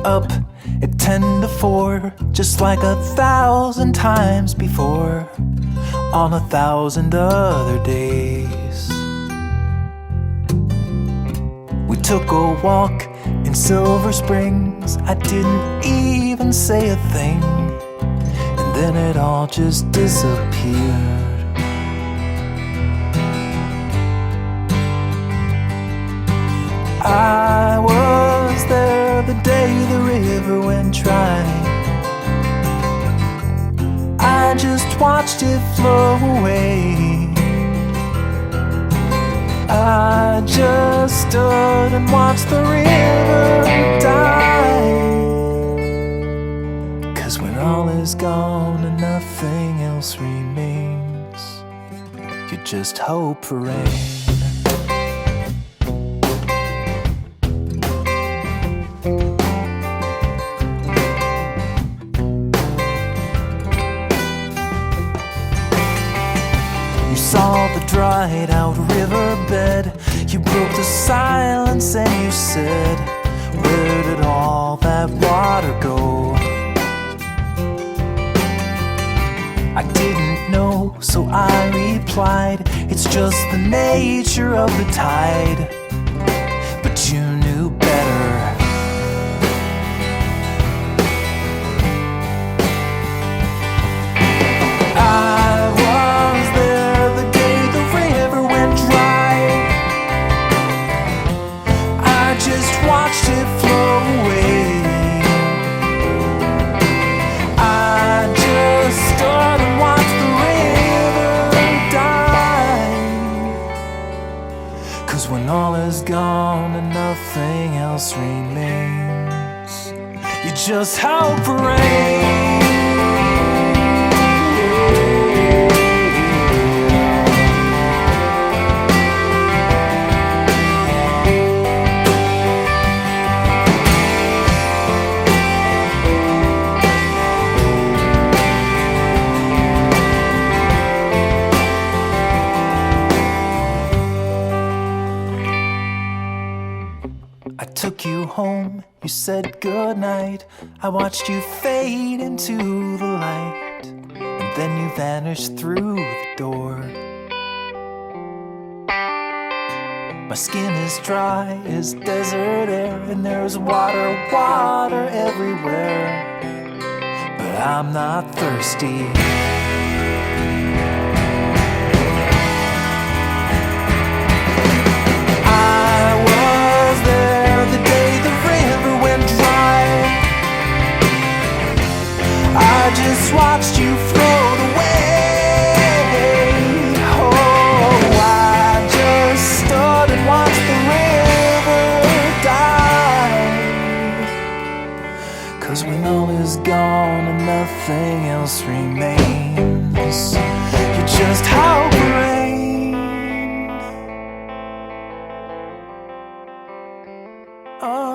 up at 10 to 4, just like 1,000 times before, on 1,000 other days. We took a walk in Silver Springs, I didn't even say a thing, and then it all just disappeared. I was there the day the river went dry. I just watched it flow away. I just stood and watched the river die. 'Cause when all is gone and nothing else remains, you just hope for rain. Saw the dried out riverbed, you broke the side I replied, it's just the nature of the tide. But you knew better. I was there the day the river went dry. I just watched it flow away. I just stood and watched the river die. 'Cause when all is gone and nothing else remains, you just hope for rain. I took you home, you said goodnight. I watched you fade into the light, and then you vanished through the door. My skin is dry as desert air, and there's water, water everywhere. But I'm not thirsty. I just watched you float away. Oh, I just stood and watched the river die. 'Cause when all is gone and nothing else remains, you just hope for rain. Oh.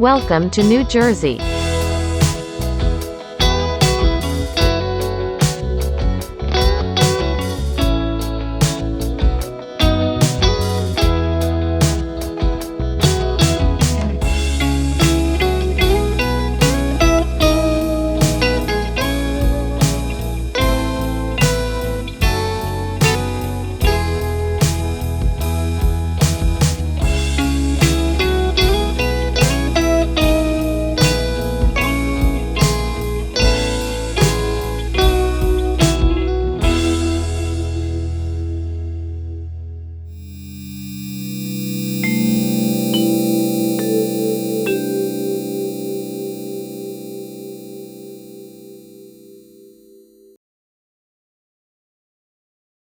Welcome to New Jersey.